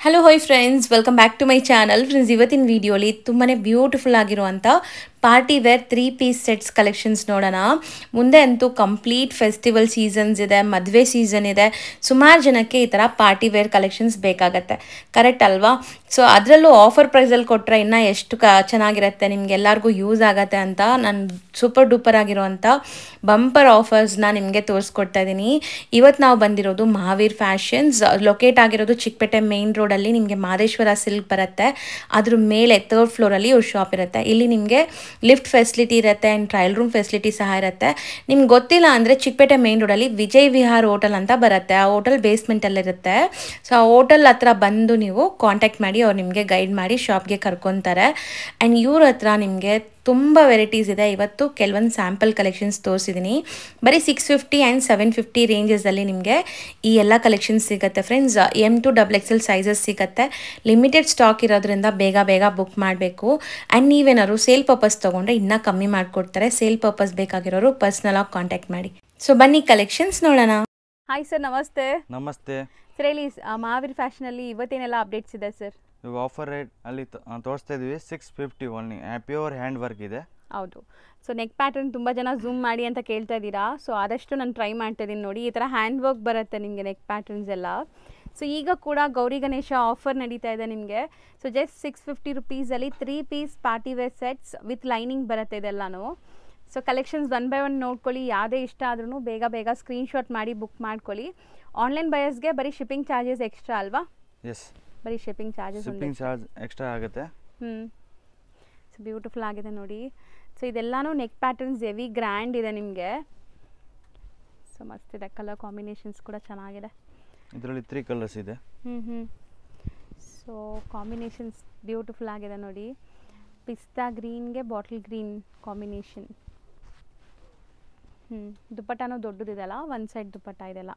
Hello hi friends, welcome back to my channel. Friends, ಇವತ್ತಿನ ವಿಡಿಯೋಲಿ ತುಂಬಾ ಬ್ಯೂಟಿಫುಲ್ ಆಗಿರುವಂಥ party wear 3 piece sets collections ನೋಡೋಣ. ಮುಂದೆ ಅಂತೂ ಕಂಪ್ಲೀಟ್ ಫೆಸ್ಟಿವಲ್ ಸೀಸನ್ಸ್ ಇದೆ, ಮದುವೆ ಸೀಸನ್ ಇದೆ. ಸುಮಾರು ಜನಕ್ಕೆ ಈ ಥರ ಪಾರ್ಟಿ ವೇರ್ ಕಲೆಕ್ಷನ್ಸ್ ಬೇಕಾಗತ್ತೆ, ಕರೆಕ್ಟ್ ಅಲ್ವಾ? ಸೊ ಅದರಲ್ಲೂ ಆಫರ್ ಪ್ರೈಸಲ್ಲಿ ಕೊಟ್ಟರೆ ಇನ್ನೂ ಎಷ್ಟು ಚೆನ್ನಾಗಿರುತ್ತೆ, ನಿಮ್ಗೆಲ್ಲರಿಗೂ ಯೂಸ್ ಆಗುತ್ತೆ ಅಂತ ನಾನು ಸೂಪರ್ ಡೂಪರ್ ಆಗಿರುವಂಥ ಬಂಪರ್ ಆಫರ್ಸ್ನ ನಿಮಗೆ ತೋರಿಸ್ಕೊಡ್ತಾ ಇದ್ದೀನಿ. ಇವತ್ತು ನಾವು ಬಂದಿರೋದು ಮಹಾವೀರ್ ಫ್ಯಾಷನ್ಸ್, ಲೊಕೇಟ್ ಆಗಿರೋದು ಚಿಕ್ಕಪೇಟೆ ಮೇನ್ ರೋಡಲ್ಲಿ. ನಿಮಗೆ ಮಾದೇಶ್ವರ ಸಿಲ್ಕ್ ಬರುತ್ತೆ, ಅದ್ರ ಮೇಲೆ 3rd ಫ್ಲೋರಲ್ಲಿ ಇವ್ರ ಶಾಪ್ ಇರುತ್ತೆ. ಇಲ್ಲಿ ನಿಮಗೆ ಲಿಫ್ಟ್ ಫೆಸಿಲಿಟಿ ಇರುತ್ತೆ ಆ್ಯಂಡ್ ಟ್ರಯಲ್ ರೂಮ್ ಫೆಸಿಲಿಟಿ ಸಹ ಇರುತ್ತೆ. ನಿಮ್ಗೆ ಗೊತ್ತಿಲ್ಲ ಅಂದರೆ ಚಿಕ್ಕಪೇಟೆ ಮೇನ್ ರೋಡಲ್ಲಿ ವಿಜಯ್ ವಿಹಾರ್ ಹೋಟೆಲ್ ಅಂತ ಬರುತ್ತೆ, ಆ ಹೋಟೆಲ್ ಬೇಸ್ಮೆಂಟಲ್ಲಿರುತ್ತೆ. ಸೊ ಆ ಹೋಟೆಲ್ ಹತ್ರ ಬಂದು ನೀವು ಕಾಂಟ್ಯಾಕ್ಟ್ ಮಾಡಿ, ಅವ್ರು ನಿಮಗೆ ಗೈಡ್ ಮಾಡಿ ಶಾಪ್ಗೆ ಕರ್ಕೊತಾರೆ. ಆ್ಯಂಡ್ ಇವ್ರ ಹತ್ರ ನಿಮಗೆ ತುಂಬ ವೆರೈಟೀಸ್ ಇದೆ. ಇವತ್ತು ಕೆಲವೊಂದು ಸ್ಯಾಂಪಲ್ ಕಲೆಕ್ಷನ್ಸ್ ತೋರಿಸಿದ್ದೀನಿ. ಬರೀ 650 ಆ್ಯಂಡ್ 750 ರೇಂಜಸಲ್ಲಿ ನಿಮಗೆ ಈ ಎಲ್ಲ ಕಲೆಕ್ಷನ್ಸ್ ಸಿಗುತ್ತೆ ಫ್ರೆಂಡ್ಸ್. M2XXL ಸೈಜಸ್ ಸಿಗುತ್ತೆ. ಲಿಮಿಟೆಡ್ ಸ್ಟಾಕ್ ಇರೋದ್ರಿಂದ ಬೇಗ ಬೇಗ ಬುಕ್ ಮಾಡಬೇಕು. ಆ್ಯಂಡ್ ನೀವೇನಾದ್ರು ಸೇಲ್ ಪರ್ಪಸ್ ತೊಗೊಂಡ್ರೆ ಇನ್ನೂ ಕಮ್ಮಿ ಮಾಡಿಕೊಡ್ತಾರೆ. ಸೇಲ್ ಪರ್ಪಸ್ ಬೇಕಾಗಿರೋರು ಪರ್ಸ್ನಲಾಗಿ ಕಾಂಟ್ಯಾಕ್ಟ್ ಮಾಡಿ. ಸೊ ಬನ್ನಿ ಕಲೆಕ್ಷನ್ಸ್ ನೋಡೋಣ. ಹಾಯ್ ಸರ್, ನಮಸ್ತೆ. ನಮಸ್ತೆ ಸರ್ ಹೇಳಿ, ಮಹಾವೀರ್ ಫ್ಯಾಷನಲ್ಲಿ ಇವತ್ತೇನೆಲ್ಲ ಅಪ್ಡೇಟ್ಸ್ ಇದೆ ಸರ್? ಇವಾಗ ಆಫರ್ ರೇಟ್ ಅಲ್ಲಿ ತೋರಿಸ್ತಾ ಇದ್ವಿ 650 ಓನ್ಲಿ, ಪ್ಯೂರ್ ಹ್ಯಾಂಡ್ ವರ್ಕ್ ಇದೆ. ಹೌದು. ಸೊ ನೆಕ್ ಪ್ಯಾಟರ್ನ್ ತುಂಬ ಜನ ಝೂಮ್ ಮಾಡಿ ಅಂತ ಕೇಳ್ತಾ ಇದ್ದೀರಾ. ಸೊ ಆದಷ್ಟು ನಾನು ಟ್ರೈ ಮಾಡ್ತಾ ಇದ್ದೀನಿ. ನೋಡಿ, ಈ ಥರ ಹ್ಯಾಂಡ್ ವರ್ಕ್ ಬರುತ್ತೆ ನಿಮಗೆ ನೆಕ್ ಪ್ಯಾಟರ್ನ್ಸ್ ಎಲ್ಲ. ಸೊ ಈಗ ಕೂಡ ಗೌರಿ ಗಣೇಶ ಆಫರ್ ನಡೀತಾ ಇದೆ ನಿಮಗೆ. ಸೊ ಜಸ್ಟ್ 650 ರುಪೀಸಲ್ಲಿ 3 piece party wear sets with lining ಬರುತ್ತೆ ಇದೆಲ್ಲನೂ. ಸೊ ಕಲೆಕ್ಷನ್ಸ್ 1 ಬೈ 1 ನೋಡ್ಕೊಳ್ಳಿ. ಯಾವುದೇ ಇಷ್ಟ ಆದ್ರೂ ಬೇಗ ಬೇಗ ಸ್ಕ್ರೀನ್ಶಾಟ್ ಮಾಡಿ ಬುಕ್ ಮಾಡ್ಕೊಳ್ಳಿ. ಆನ್ಲೈನ್ ಬಯರ್ಸ್ಗೆ ಬರೀ ಶಿಪ್ಪಿಂಗ್ ಚಾರ್ಜಸ್ ಎಕ್ಸ್ಟ್ರಾ ಅಲ್ವಾ? ಎಸ್, ಬರೀ ಶಿಪ್ಪಿಂಗ್ ಚಾರ್ಜಸ್ ಎಕ್ಸ್ಟ್ರಾ ಆಗುತ್ತೆ. ಸೊ ಬ್ಯೂಟಿಫುಲ್ ಆಗಿದೆ ನೋಡಿ. ಸೊ ಇದೆಲ್ಲನೂ ನೆಕ್ ಪ್ಯಾಟರ್ನ್ಸ್ ಹೆವಿ ಗ್ರ್ಯಾಂಡ್ ಇದೆ ನಿಮಗೆ. ಸೊ ಮಸ್ತ್ ಇದೆ, ಕಲರ್ ಕಾಂಬಿನೇಷನ್ಸ್ ಕೂಡ ಚೆನ್ನಾಗಿದೆ. ಇದರಲ್ಲಿ 3 ಕಲರ್ಸ್ ಇದೆ. ಸೊ ಕಾಂಬಿನೇಷನ್ಸ್ ಬ್ಯೂಟಿಫುಲ್ ಆಗಿದೆ ನೋಡಿ. ಪಿಸ್ತಾ ಗ್ರೀನ್ಗೆ ಬಾಟಲ್ ಗ್ರೀನ್ ಕಾಂಬಿನೇಷನ್. ದುಪ್ಪಟ್ಟನೂ ದೊಡ್ಡದಿದೆಲ್ಲ, ಒನ್ ಸೈಡ್ ದುಪ್ಪಟ್ಟ ಇದೆಲ್ಲ.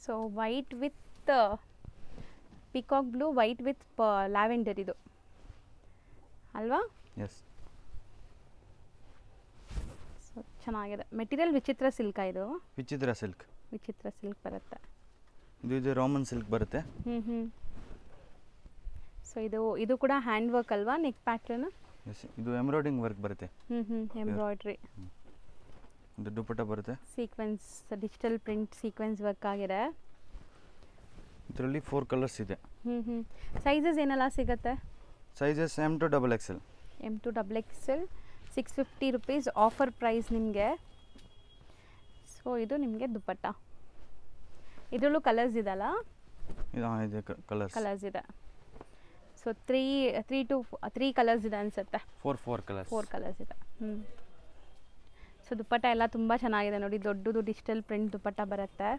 So white with peacock blue, white with lavender ಇದು ಅಲ್ವಾ? ಎಸ್. ಸೊ ಚೆನ್ನಾಗಿದೆ. ಮೆಟೀರಿಯಲ್ ವಿಚಿತ್ರ ಸಿಲ್ಕ್ ಇದು. ವಿಚಿತ್ರ ಸಿಲ್ಕ್ ಬರುತ್ತೆ. ಇದು ರೋಮನ್ ಸಿಲ್ಕ್ ಬರುತ್ತೆ. ಸೊ ಇದು ಕೂಡ ಹ್ಯಾಂಡ್ ವರ್ಕ್ ಅಲ್ವಾ ನೆಕ್ ಪ್ಯಾಟರ್ನ್? ಎಸ್, ಇದು ಎಂಬ್ರಾಯ್ಡಿಂಗ್ ವರ್ಕ್ ಬರುತ್ತೆ. ಎಂಬ್ರಾಯ್ಡ್ರಿ. ಇದು ದುಪ್ಪಟ್ಟ ಬರುತ್ತೆ. Sequence, digital print sequence work ಆಗಿದೆ. ಇದರಲ್ಲಿ 4 ಕಲರ್ಸ್ ಇದೆ. ಸೈಜಸ್ ಏನೆಲ್ಲ ಸಿಗುತ್ತೆ? Sizes M2XXL. M2XXL 650 rupees offer price ನಿಮಗೆ. ಸೊ ಇದು ನಿಮಗೆ ದುಪ್ಪಟ್ಟ. ಇದರಲ್ಲೂ ಕಲರ್ಸ್ ಇದೆಲ್ಲ? ಇದೆ, ಕಲರ್ಸ್ ಇದೆ. ಸೊ 3 ಕಲರ್ಸ್ ಇದೆ ಅನಿಸುತ್ತೆ. 4 ಕಲರ್ಸ್ ಇದೆ. ಸೊ ದುಪ್ಪಟ್ಟ ಎಲ್ಲ ತುಂಬ ಚೆನ್ನಾಗಿದೆ ನೋಡಿ. ದೊಡ್ಡದು ಡಿಜಿಟಲ್ ಪ್ರಿಂಟ್ ದುಪ್ಪಟ್ಟ ಬರುತ್ತೆ.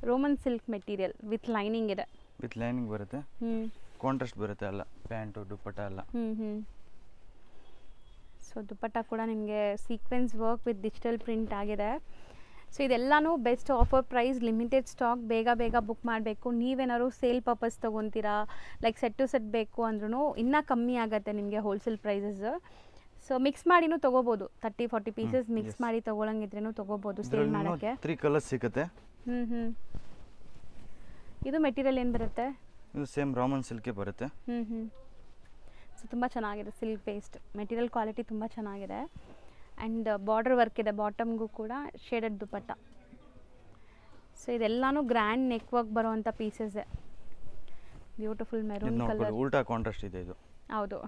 Roman silk material with lining ಇದೆ. ಬರುತ್ತೆ. ಕಾಂಟ್ರಾಸ್ಟ್ ಬರುತ್ತೆ ಎಲ್ಲ, ಪ್ಯಾಂಟು ದುಪ್ಪಟ್ಟ ಎಲ್ಲ. ಸೊ ದುಪ್ಪಟ್ಟ ಕೂಡ ನಿಮಗೆ sequence work with digital print ಆಗಿದೆ. ಸೊ ಇದೆಲ್ಲನೂ best offer price, limited stock. ಬೇಗ ಬೇಗ ಬುಕ್ ಮಾಡಬೇಕು. ನೀವೇನಾದ್ರು ಸೇಲ್ ಪರ್ಪಸ್ ತೊಗೊತೀರಾ, ಲೈಕ್ ಸೆಟ್ ಟು ಸೆಟ್ ಬೇಕು ಅಂದ್ರೂ ಇನ್ನೂ ಕಮ್ಮಿ ಆಗುತ್ತೆ ನಿಮಗೆ ಹೋಲ್ಸೇಲ್ ಪ್ರೈಸಸ್. ಸೊ ಮಿಕ್ಸ್ ಮಾಡಿನೂ ತೊಗೋಬೋದು. 30-40 ಪೀಸಸ್ ಮಿಕ್ಸ್ ಮಾಡಿ ತೊಗೊಳಂಗಿದ್ರೂ ತೊಗೋಬೋದು ಸೇಲ್ ಮಾಡೋಕ್ಕೆ. 3 ಕಲರ್ಸ್ ಸಿಗುತ್ತೆ. ಇದು ಮೆಟೀರಿಯಲ್ ಏನು ಬರುತ್ತೆ? ಇದು ಸೇಮ್ ರೋಮನ್ ಸಿಲ್ಕೇ ಬರುತ್ತೆ. ಸೊ ತುಂಬ ಚೆನ್ನಾಗಿದೆ, ಸಿಲ್ಕ್ ಬೇಸ್ಡ್ ಮೆಟೀರಿಯಲ್ ಕ್ವಾಲಿಟಿ ತುಂಬ ಚೆನ್ನಾಗಿದೆ. ಆ್ಯಂಡ್ ಬಾರ್ಡರ್ ವರ್ಕ್ ಇದೆ, ಬಾಟಮ್ಗೂ ಕೂಡ ಶೇಡೆಡ್ ದುಪ್ಪಟ್ಟ. ಸೊ ಇದೆಲ್ಲನೂ ಗ್ರ್ಯಾಂಡ್ ನೆಕ್ ವರ್ಕ್ ಬರುವಂಥ ಪೀಸಸ್. ಬ್ಯೂಟಿಫುಲ್ ಮೆರೂನ್ ಕಲರ್, ಉಲ್ಟಾ ಕಾಂಟ್ರಾಸ್ಟ್ ಇದೆ ಇದು. ಹೌದು.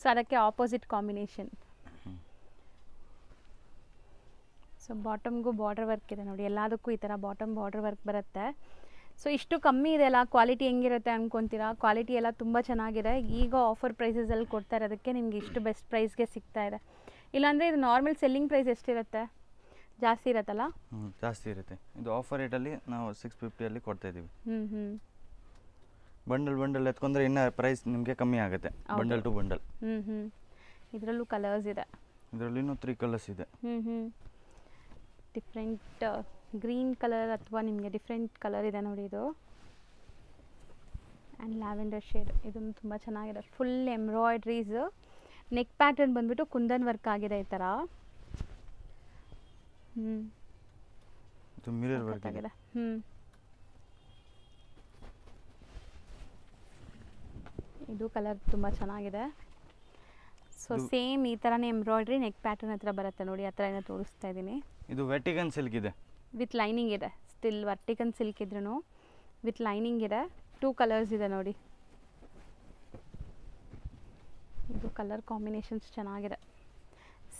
ಸೊ ಅದಕ್ಕೆ ಆಪೋಸಿಟ್ ಕಾಂಬಿನೇಷನ್. ಸೊ ಬಾಟಮ್ಗೂ ಬಾರ್ಡರ್ ವರ್ಕ್ ಇದೆ ನೋಡಿ. ಎಲ್ಲದಕ್ಕೂ ಈ ಥರ ಬಾಟಮ್ ಬಾರ್ಡರ್ ವರ್ಕ್ ಬರುತ್ತೆ. ಸೊ ಇಷ್ಟು ಕಮ್ಮಿ ಇದೆಯಲ್ಲ, ಕ್ವಾಲಿಟಿ ಹೆಂಗಿರುತ್ತೆ ಅಂದ್ಕೊತೀರಾ? ಕ್ವಾಲಿಟಿ ಎಲ್ಲ ತುಂಬ ಚೆನ್ನಾಗಿದೆ. ಈಗ ಆಫರ್ ಪ್ರೈಸಸಲ್ಲಿ ಕೊಡ್ತಾ ಇರೋದಕ್ಕೆ ನಿಮ್ಗೆ ಇಷ್ಟು ಬೆಸ್ಟ್ ಪ್ರೈಸ್ಗೆ ಸಿಗ್ತಾ ಇದೆ. ಇಲ್ಲಾಂದರೆ ಇದು ನಾರ್ಮಲ್ ಸೆಲ್ಲಿಂಗ್ ಪ್ರೈಸ್ ಎಷ್ಟಿರುತ್ತೆ? ಜಾಸ್ತಿ ಇರುತ್ತಲ್ಲ? ಜಾಸ್ತಿ ಇರುತ್ತೆ. ಇದು ಆಫರ್ ರೇಟಲ್ಲಿ ನಾವು 650 ಕೊಡ್ತಾ ಇದ್ದೀವಿ. ಬಂಡಲ್ ಎತ್ಕೊಂಡ್ರೆ ಇನ್ನೂ ಪ್ರೈಸ್ ನಿಮಗೆ ಕಮ್ಮಿ ಆಗುತ್ತೆ, ಬಂಡಲ್ ಟು ಬಂಡಲ್. ಇದರಲ್ಲೂ ಕಲರ್ಸ್ ಇದೆ. ಇದರಲ್ಲಿ ಇನ್ನೂ 3 ಕಲರ್ಸ್ ಇದೆ. ಡಿಫ್ರೆಂಟ್ ಗ್ರೀನ್ ಕಲರ್ ಅಥವಾ ನಿಮಗೆ ಡಿಫ್ರೆಂಟ್ ಕಲರ್ ಇದೆ ನೋಡಿ ಇದು. ಆ್ಯಂಡ್ ಲ್ಯಾವೆಂಡರ್ ಶೇಡ್, ಇದನ್ನು ತುಂಬ ಚೆನ್ನಾಗಿದೆ. Full embroideries. ನೆಕ್ ಪ್ಯಾಟರ್ನ್ ಬಂದ್ಬಿಟ್ಟು ಕುಂದನ್ ವರ್ಕ್ ಆಗಿದೆ ಈ ಥರ. ಇದು ಮಿರರ್ ವರ್ಕ್ ಇದೆ. ಇದು ಕಲರ್ ತುಂಬ ಚೆನ್ನಾಗಿದೆ. ಸೊ ಸೇಮ್ ಈ ಥರನೇ ಎಂಬ್ರಾಯ್ಡ್ರಿ ನೆಕ್ ಪ್ಯಾಟರ್ನ್ ಹತ್ರ ಬರುತ್ತೆ ನೋಡಿ, ಆ ಥರ ಏನೋ ತೋರಿಸ್ತಾ ಇದ್ದೀನಿ. ಇದು ವೆಟಿಕನ್ ಸಿಲ್ಕ್ ಇದೆ ವಿತ್ ಲೈನಿಂಗ್ ಇದೆ. ಸ್ಟಿಲ್ ವರ್ಟಿಕನ್ ಸಿಲ್ಕ್ ಇದ್ರೂ ವಿತ್ ಲೈನಿಂಗ್ ಇದೆ. 2 ಕಲರ್ಸ್ ಇದೆ ನೋಡಿ. ಇದು ಕಲರ್ ಕಾಂಬಿನೇಷನ್ಸ್ ಚೆನ್ನಾಗಿದೆ.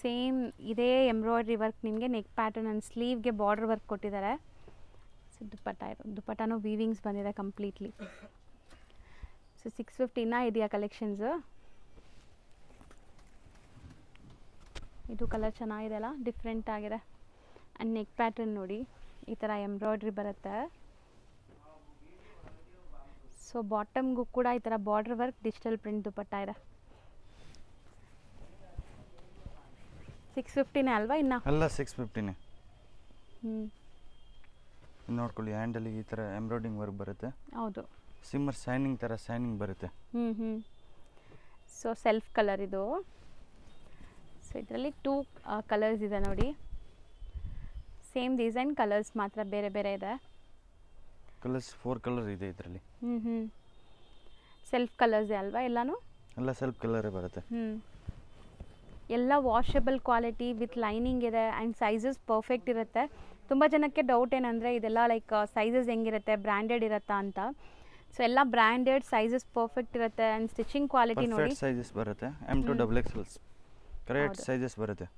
ಸೇಮ್ ಇದೇ ಎಂಬ್ರಾಯ್ಡ್ರಿ ವರ್ಕ್ ನಿಮಗೆ ನೆಕ್ ಪ್ಯಾಟರ್ನ್ ಆ್ಯಂಡ್ ಸ್ಲೀವ್ಗೆ ಬಾರ್ಡರ್ ವರ್ಕ್ ಕೊಟ್ಟಿದ್ದಾರೆ. ಸೊ ದುಪ್ಪಟ್ಟನೂ ವೀವಿಂಗ್ಸ್ ಬಂದಿದೆ ಕಂಪ್ಲೀಟ್ಲಿ. ಸೊ 650 ಇದೆಯಾ ಕಲೆಕ್ಷನ್ಸು. ಇದು ಕಲರ್ ಚೆನ್ನಾಗಿದೆ ಅಲ್ಲ, ಡಿಫ್ರೆಂಟ್ ಆಗಿದೆ. ಆ್ಯಂಡ್ ನೆಕ್ ಪ್ಯಾಟರ್ನ್ ನೋಡಿ ಈ ಥರ ಎಂಬ್ರಾಯ್ಡ್ರಿ ಬರುತ್ತೆ. ಸೊ ಬಾಟಮ್ಗೂ ಕೂಡ ಈ ಥರ ಬಾರ್ಡರ್ ವರ್ಕ್ ಡಿಜಿಟಲ್ ಪ್ರಿಂಟ್ ದುಪ್ಪಟ್ಟ ಇದೆ. 650 ಅಲ್ವಾ ಇನ್ನು? ಅಲ್ಲ 650. ನೋಡ್ಕೊಳ್ಳಿ, ಹ್ಯಾಂಡಲ್ಲಿ ಈ ಥರ ಎಂಬ್ರಾಯ್ಡಿಂಗ್ ವರ್ಕ್ ಬರುತ್ತೆ. ಹೌದು, ಸಿಮ್ಮರ್ ಶೈನಿಂಗ್ ಥರ ಶೈನಿಂಗ್ ಬರುತ್ತೆ. ಸೊ ಸೆಲ್ಫ್ ಕಲರ್ ಇದು. ಸೊ ಇದರಲ್ಲಿ 2 ಕಲರ್ಸ್ ಇದೆ ನೋಡಿ. ಸೇಮ್ ಡಿಸೈನ್, ಕಲರ್ಸ್ ಮಾತ್ರ ಬೇರೆ ಬೇರೆ ಇದೆ. ಕಲರ್ಸ್ 4 ಕಲರ್ ಇದೆ ಇದರಲ್ಲಿ. ಸೆಲ್ಫ್ ಕಲರ್ಸ್ ಅಲ್ವಾ ಎಲ್ಲಾನು? ಎಲ್ಲ ಸೆಲ್ಫ್ ಕಲರೇ ಬರುತ್ತೆ. ಎಲ್ಲ ವಾಷಬಲ್ ಕ್ವಾಲಿಟಿ ವಿತ್ ಲೈನಿಂಗ್ ಇದೆ ಆ್ಯಂಡ್ ಸೈಜಸ್ ಪರ್ಫೆಕ್ಟ್ ಇರುತ್ತೆ. ತುಂಬ ಜನಕ್ಕೆ ಡೌಟ್ ಏನಂದರೆ ಇದೆಲ್ಲ ಲೈಕ್ ಸೈಜಸ್ ಹೆಂಗಿರುತ್ತೆ, ಬ್ರ್ಯಾಂಡೆಡ್ ಇರುತ್ತಾ ಅಂತ. ಸೊ ಎಲ್ಲ ಬ್ರ್ಯಾಂಡೆಡ್, ಸೈಜಸ್ ಪರ್ಫೆಕ್ಟ್ ಇರುತ್ತೆ ಆ್ಯಂಡ್ ಸ್ಟಿಚಿಂಗ್ ಕ್ವಾಲಿಟಿ ನೋಡಿ ಸೈಜಸ್ ಬರುತ್ತೆ. M2 XXL ಕರೆಕ್ಟ್ ಸೈಜಸ್ ಬರುತ್ತೆ.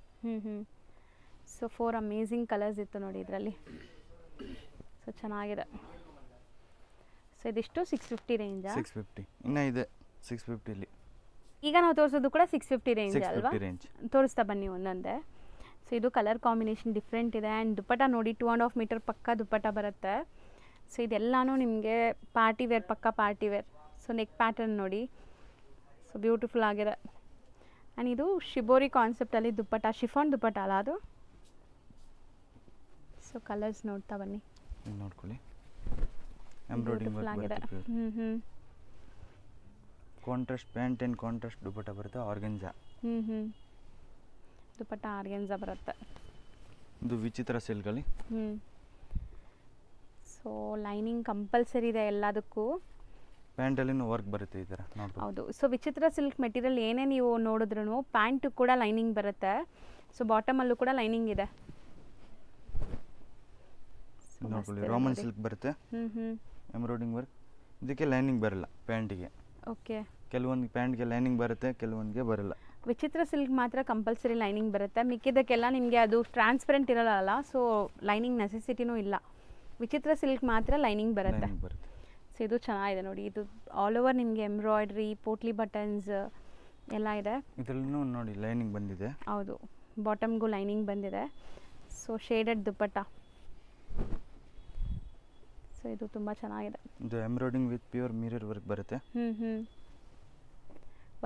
ಸೊ 4 ಅಮೇಝಿಂಗ್ ಕಲರ್ಸ್ ಇತ್ತು ನೋಡಿ ಇದರಲ್ಲಿ. ಸೊ ಚೆನ್ನಾಗಿದೆ. ಸೊ ಇದಿಷ್ಟು 650 ರೇಂಜಾ? 650 ಇನ್ನೂ ಇದೆ 650 ಈಗ ನಾವು ತೋರಿಸೋದು ಕೂಡ 650 ರೇಂಜ್ ಅಲ್ವಾ? ರೇಂಜ್ ತೋರಿಸ್ತಾ ಬನ್ನಿ ಒಂದೊಂದೇ. ಸೊ ಇದು ಕಲರ್ ಕಾಂಬಿನೇಷನ್ ಡಿಫ್ರೆಂಟ್ ಇದೆ ಆ್ಯಂಡ್ ದುಪ್ಪಟ್ಟ ನೋಡಿ 2.5 ಮೀಟರ್ ಪಕ್ಕ ದುಪ್ಪಟ್ಟ ಬರುತ್ತೆ. ಸೊ ಇದೆಲ್ಲನೂ ನಿಮಗೆ ಪಾರ್ಟಿ ವೇರ್, ಪಕ್ಕ party wear. So neck pattern ನೋಡಿ, ಸೊ ಬ್ಯೂಟಿಫುಲ್ ಆಗಿದೆ. ಆ್ಯಂಡ್ ಇದು ಶಿಬೋರಿ ಕಾನ್ಸೆಪ್ಟಲ್ಲಿ ದುಪ್ಪಟ್ಟ, ಶಿಫಾನ್ ದುಪ್ಪಟ್ಟ ಅಲ್ಲ ಅದು. ಸೊ ಕಲರ್ಸ್ ನೋಡ್ತಾ ಬನ್ನಿ, ನೋಡ್ಕೊಳ್ಳಿ. ಎಂಬ್ರಾಯ್ಡಿಂಗ್ ವರ್ಕ್ ಬರುತ್ತೆ. Contrast pant and contrast dupatta ಬರುತ್ತೆ. ಆರ್ಗೆನ್ಜಾ ದುಪ್ಪಟ್ಟ ಆರ್ಗೆನ್ಜಾ ಬರುತ್ತೆ. ಇದು ವಿಚಿತ್ರ ಸಿಲ್ಕಲ್ಲಿ. ಸೊ ಲೈನಿಂಗ್ ಕಂಪಲ್ಸರಿ ಇದೆ ಎಲ್ಲದಕ್ಕೂ. ಪ್ಯಾಂಟಲ್ಲಿನೂ ವರ್ಕ್ ಬರುತ್ತೆ ಈ ಥರ. ಹೌದು. ಸೊ ವಿಚಿತ್ರ ಸಿಲ್ಕ್ ಮೆಟೀರಿಯಲ್ ಏನೇ ನೀವು ನೋಡಿದ್ರೂ ಪ್ಯಾಂಟು ಕೂಡ ಲೈನಿಂಗ್ ಬರುತ್ತೆ. ಸೊ ಬಾಟಮಲ್ಲೂ ಕೂಡ ಲೈನಿಂಗ್ ಇದೆ. ನೋಡ್ಕೊಳ್ಳಿ, ರೋಮನ್ ಸಿಲ್ಕ್ ಬರುತ್ತೆ. Embroidering work. ಇದಕ್ಕೆ ಲೈನಿಂಗ್ ಬರಲ್ಲ ಪ್ಯಾಂಟಿಗೆ. ಓಕೆ. ಕೆಲವೊಂದು ಪ್ಯಾಂಟ್ಗೆ ಲೈನಿಂಗ್ ಬರುತ್ತೆ, ಕೆಲವೊಂದಿಗೆ ಬರಲ್ಲ. ವಿಚಿತ್ರ ಸಿಲ್ಕ್ ಮಾತ್ರ ಕಂಪಲ್ಸರಿ ಲೈನಿಂಗ್ ಬರುತ್ತೆ. ಮಿಕ್ಕಿದ್ದಕ್ಕೆಲ್ಲ ನಿಮಗೆ ಅದು ಟ್ರಾನ್ಸ್ಪರೆಂಟ್ ಇರಲ್ಲ, ಸೊ ಲೈನಿಂಗ್ ನೆಸೆಸಿಟಿನೂ ಇಲ್ಲ. ವಿಚಿತ್ರ ಸಿಲ್ಕ್ ಮಾತ್ರ ಲೈನಿಂಗ್ ಬರುತ್ತೆ. ಸೊ ಇದು ಚೆನ್ನಾಗಿದೆ ನೋಡಿ. ಇದು ಆಲ್ ಓವರ್ ನಿಮಗೆ ಎಂಬ್ರಾಯ್ಡ್ರಿ, ಪೋಟ್ಲಿ ಬಟನ್ಸ್ ಎಲ್ಲ ಇದೆ. ಇದರಲ್ಲೂ ನೋಡಿ ಲೈನಿಂಗ್ ಬಂದಿದೆ. ಹೌದು, ಬಾಟಮ್ಗೂ ಲೈನಿಂಗ್ ಬಂದಿದೆ. So shaded dupatta. ಸೊ ಇದು ತುಂಬ ಚೆನ್ನಾಗಿದೆ. ಇದು embroidering with pure mirror work ಬರುತ್ತೆ.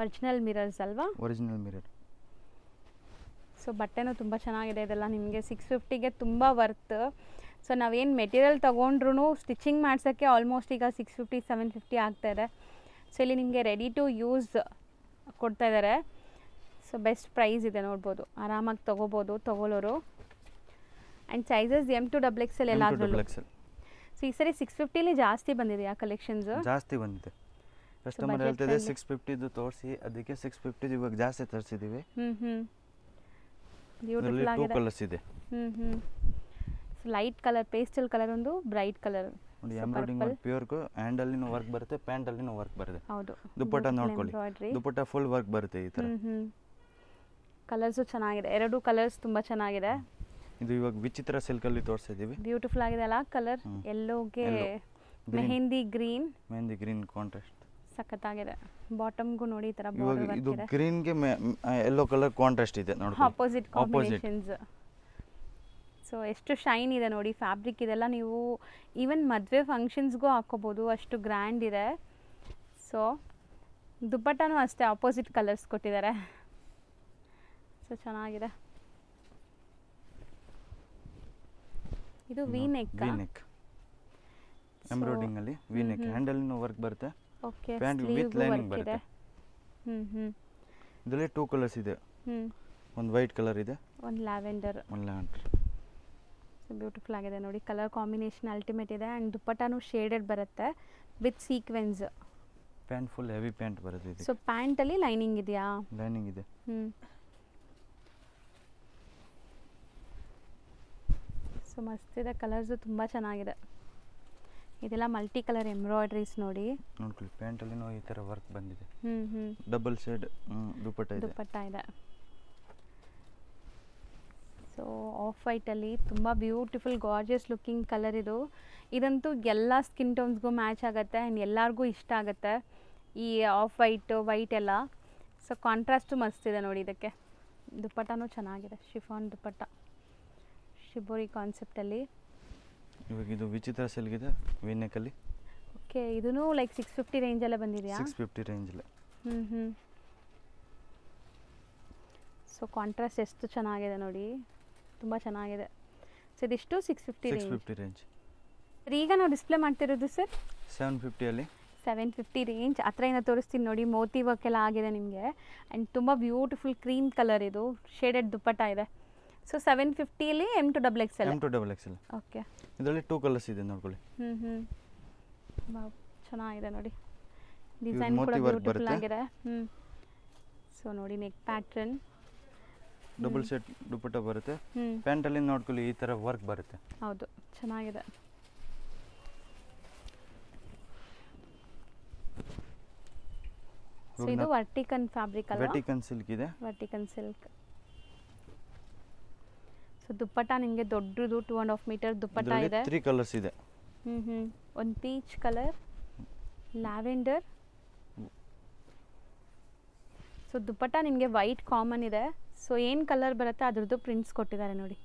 ಒರಿಜಿನಲ್ ಮಿರರ್ಸ್ ಅಲ್ವಾ? Original mirror. ಸೊ ಬಟ್ಟೆನೂ ತುಂಬ ಚೆನ್ನಾಗಿದೆ. ಇದೆಲ್ಲ ನಿಮಗೆ 650ಗೆ ತುಂಬ ವರ್ತ್. ಸೊ ನಾವೇನು ಮೆಟೀರಿಯಲ್ ತೊಗೊಂಡ್ರೂ ಸ್ಟಿಚಿಂಗ್ ಮಾಡ್ಸೋಕ್ಕೆ ಆಲ್ಮೋಸ್ಟ್ ಈಗ 650 750 ಆಗ್ತಾಯಿದೆ. ಸೊ ಇಲ್ಲಿ ನಿಮಗೆ ರೆಡಿ ಟು ಯೂಸ್ ಕೊಡ್ತಾ ಇದ್ದಾರೆ. ಸೊ ಬೆಸ್ಟ್ ಪ್ರೈಸ್ ಇದೆ, ನೋಡ್ಬೋದು, ಆರಾಮಾಗಿ ತೊಗೋಬೋದು ತೊಗೊಳ್ಳೋರು. ಆ್ಯಂಡ್ ಸೈಜಸ್ M2 XXL ಎಲ್ಲಾದ್ರೂ. ಸೊ ಈ ಸರಿ 650ಲಿ ಜಾಸ್ತಿ ಬಂದಿದೆಯಾ ಕಲೆಕ್ಷನ್ಸ್? ಜಾಸ್ತಿ ಬಂದಿದೆ. ಕಸ್ಟಮರ್ ಹೇಳ್ತಿದೆ 650 ತೋರಿಸಿ, ಅದಕ್ಕೆ 650 ಇವಾಗ ಜಾಸ್ತಿ ತರಿಸಿದ್ದೀವಿ. ಬ್ಯೂಟಿಫುಲ್ ಆಗಿದೆ. 2 ಕಲರ್ಸ್ ಇದೆ. ಲೈಟ್ ಕಲರ್, ಪೇಸ್ಟಲ್ ಕಲರ್, ಒಂದು ಬ್ರೈಟ್ ಕಲರ್. ನೋಡಿ, ಎಂಬ್ರಾಯ್ಡಿಂಗ್ ಪ್ಯೂರ್ ಹ್ಯಾಂಡಲ್ಲಿನೂ ವರ್ಕ್ ಬರುತ್ತೆ, ಪ್ಯಾಂಟಲ್ಲಿನೂ ವರ್ಕ್ ಬರುತ್ತೆ. ಹೌದು. ದುಪ್ಪಟ್ಟ ನೋಡ್ಕೊಳ್ಳಿ, ದುಪ್ಪಟ್ಟ ಫುಲ್ ವರ್ಕ್ ಬರುತ್ತೆ ಈ ಥರ. ಕಲರ್ಸು ಚೆನ್ನಾಗಿದೆ, 2 ಕಲರ್ಸ್ ತುಂಬ ಚೆನ್ನಾಗಿದೆ. ಇದು ಇವಾಗ ವಿಚಿತ್ರ ಸಿಲ್ಕಲ್ಲಿ ತೋರಿಸ್ತಾ ಇದ್ದೀವಿ. ಬ್ಯೂಟಿಫುಲ್ ಆಗಿದೆ ಅಲ್ಲ ಕಲರ್? ಎಲ್ಲೋಗೆ ಮೆಹಂದಿ ಗ್ರೀನ್ ಕಾಂಟ್ರಾಸ್ಟ್ ಸಖತ್ತಾಗಿದೆ. ಬಾಟಮ್ಗೂ ನೋಡಿ ಈ ತರ ಬಾರ್ಡರ್ ವರ್ಕ್ ಇದೆ. ಇದು ಗ್ರೀನ್ ಗೆ ಯೆಲ್ಲೋ ಕಲರ್ ಕಾಂಟ್ರಾಸ್ಟ್ ಇದೆ ನೋಡಿ, ಆಪೋಸಿಟ್ ಕಾಂಬಿನೇಷನ್ಸ್. ಸೊ ಎಷ್ಟು ಶೈನ್ ಇದೆ ನೋಡಿ ಫ್ಯಾಬ್ರಿಕ್. ಇದೆಲ್ಲ ನೀವು ಈವನ್ ಮದುವೆ ಫಂಕ್ಷನ್ಸ್ಗೂ ಹಾಕೋಬೋದು, ಅಷ್ಟು ಗ್ರ್ಯಾಂಡ್ ಇದೆ. ಸೊ ದುಪ್ಪಟ್ಟನೂ ಅಷ್ಟೇ ಆಪೋಸಿಟ್ ಕಲರ್ಸ್ ಕೊಟ್ಟಿದ್ದಾರೆ. ಸೊ ಚೆನ್ನಾಗಿದೆ. ಇದು ವಿ ನೆಕ್ ಎಂಬ್ರಾಯ್ಡಿಂಗ್ ಅಲ್ಲಿ ವಿ ನೆಕ್ ಹ್ಯಾಂಡಲ್ನ ವರ್ಕ್ ಬರುತ್ತೆ. ಓಕೆ, ಪ್ಯಾಂಟ್ ವಿತ್ ಲೈನಿಂಗ್ ಬರುತ್ತೆ. ಇದರಲ್ಲಿ 2 ಕಲರ್ಸ್ ಇದೆ. ಒಂದು ವೈಟ್ ಕಲರ್ ಇದೆ, ಒಂದು ಲ್ಯಾವೆಂಡರ್. ಸೊ ಬ್ಯೂಟಿಫುಲ್ ಆಗಿದೆ ನೋಡಿ, ಕಲರ್ ಕಾಂಬಿನೇಷನ್ ಅಲ್ಟಿಮೇಟ್ ಇದೆ. ಆ್ಯಂಡ್ ದುಪ್ಪಟ್ಟಾನು ಶೇಡೆಡ್ ಬರುತ್ತೆ with sequence. Pant full heavy pant ಬರುತ್ತೆ ಇದು. ಸೊ ಪ್ಯಾಂಟಲ್ಲಿ ಲೈನಿಂಗ್ ಇದೆಯಾ? ಲೈನಿಂಗ್ ಇದೆ. ಸೊ ಮಸ್ತಿದೆ, ಕಲರ್ಸು ತುಂಬ ಚೆನ್ನಾಗಿದೆ. ಇದೆಲ್ಲ ಮಲ್ಟಿ ಕಲರ್ ಎಂಬ್ರಾಯ್ಡ್ರೀಸ್ ನೋಡಿ. ನೋಡ್ಕೊಳ್ಳಿ, ಪ್ಯಾಂಟಲ್ಲಿ ಈ ಥರ ವರ್ಕ್ ಬಂದಿದೆ. ಡಬಲ್ ಶೇಡ್ ದುಪ್ಪಟ್ಟ ಇದೆ. ಸೊ ಆಫ್ ವೈಟಲ್ಲಿ ತುಂಬ ಬ್ಯೂಟಿಫುಲ್ ಗಾರ್ಜಿಯಸ್ ಲುಕ್ಕಿಂಗ್ ಕಲರ್ ಇದು. ಇದಂತೂ ಎಲ್ಲ ಸ್ಕಿನ್ ಟೋನ್ಸ್ಗೂ ಮ್ಯಾಚ್ ಆಗುತ್ತೆ ಆ್ಯಂಡ್ ಎಲ್ಲರಿಗೂ ಇಷ್ಟ ಆಗುತ್ತೆ ಈ ಆಫ್ ವೈಟ್ ಎಲ್ಲ. ಸೊ ಕಾಂಟ್ರಾಸ್ಟು ಮಸ್ತಿದೆ ನೋಡಿ. ಇದಕ್ಕೆ ದುಪ್ಪಟ್ಟನೂ ಚೆನ್ನಾಗಿದೆ, ಶಿಫಾನ್ ದುಪ್ಪಟ್ಟ, ಶಿಬೋರಿ ಕಾನ್ಸೆಪ್ಟಲ್ಲಿ. ಇವಾಗ ಇದು ವಿಚಿತ್ರ ಸಿಲ್ಕ್ ಇದೆ ವಿನೆಕಲ್ಲಿ. ಓಕೆ, ಇದೂ ಲೈಕ್ 650 ರೇಂಜಲ್ಲೇ ಬಂದಿದೆಯಾ? 650 ರೇಂಜಲ್ಲೇ. ಸೊ ಕಾಂಟ್ರಾಸ್ಟ್ ಎಷ್ಟು ಚೆನ್ನಾಗಿದೆ ನೋಡಿ, ತುಂಬ ಚೆನ್ನಾಗಿದೆ. ಸೊ ಇದಿಷ್ಟು 650 ರೇಂಜ್. ಈಗ ನಾವು ಡಿಸ್ಪ್ಲೇ ಮಾಡ್ತಿರೋದು ಸರ್ 750 750 ರೇಂಜ್. ಹತ್ರದಿಂದ ತೋರಿಸ್ತೀನಿ ನೋಡಿ, ಮೋತಿ ವರ್ಕ್ ಎಲ್ಲ ಆಗಿದೆ ನಿಮಗೆ. ಆ್ಯಂಡ್ ತುಂಬ ಬ್ಯೂಟಿಫುಲ್ ಕ್ರೀಮ್ ಕಲರ್, ಇದು ಶೇಡೆಡ್ ದುಪ್ಪಟ್ಟ ಇದೆ. So 750 M2XL. ಓಕೆ, ಇದರಲ್ಲಿ 2 ಕಲರ್ಸ್ ಇದೆ ನೋಡ್ಕೊಳ್ಳಿ. ಚೆನ್ನಾಗಿದೆ ನೋಡಿ, ಡಿಸೈನ್ ಕೂಡ ಬ್ಯೂಟಿಫುಲ್ ಆಗಿದೆ. ಸೊ ನೋಡಿ, ನೆಕ್ ಪ್ಯಾಟ್ರನ್ ಡಬಲ್ ಸೆಟ್ ದುಪ್ಪಟ್ಟ ಬರುತ್ತೆ. ಪ್ಯಾಂಟ್ ಅಲ್ಲಿ ನೋಡ್ಕೊಳ್ಳಿ ಈ ತರ ವರ್ಕ್ ಬರುತ್ತೆ. ಹೌದು, ಚೆನ್ನಾಗಿದೆ. ಸೊ ಇದು ವರ್ಟಿಕನ್ ಫ್ಯಾಬ್ರಿಕ್ ಅಲ್ವಾ? ವರ್ಟಿಕನ್ ಸಿಲ್ಕ್ ಇದೆ. ವರ್ಟಿಕನ್ ಸಿಲ್ಕ್. ಸೊ ದುಪ್ಪಟ್ಟ ನಿಮಗೆ ದೊಡ್ಡದು 2.5 ಮೀಟರ್ ದುಪ್ಪಟ್ಟ ಇದೆ. 3 ಕಲರ್ಸ್ ಇದೆ. ಒಂದು ಪೀಚ್ ಕಲರ್, ಲ್ಯಾವೆಂಡರ್. ಸೊ ದುಪ್ಪಟ್ಟ ನಿಮಗೆ ವೈಟ್ ಕಾಮನ್ ಇದೆ. ಸೊ ಏನು ಕಲರ್ ಬರುತ್ತೆ ಅದ್ರದ್ದು ಪ್ರಿಂಟ್ಸ್ ಕೊಟ್ಟಿದ್ದಾರೆ ನೋಡಿ.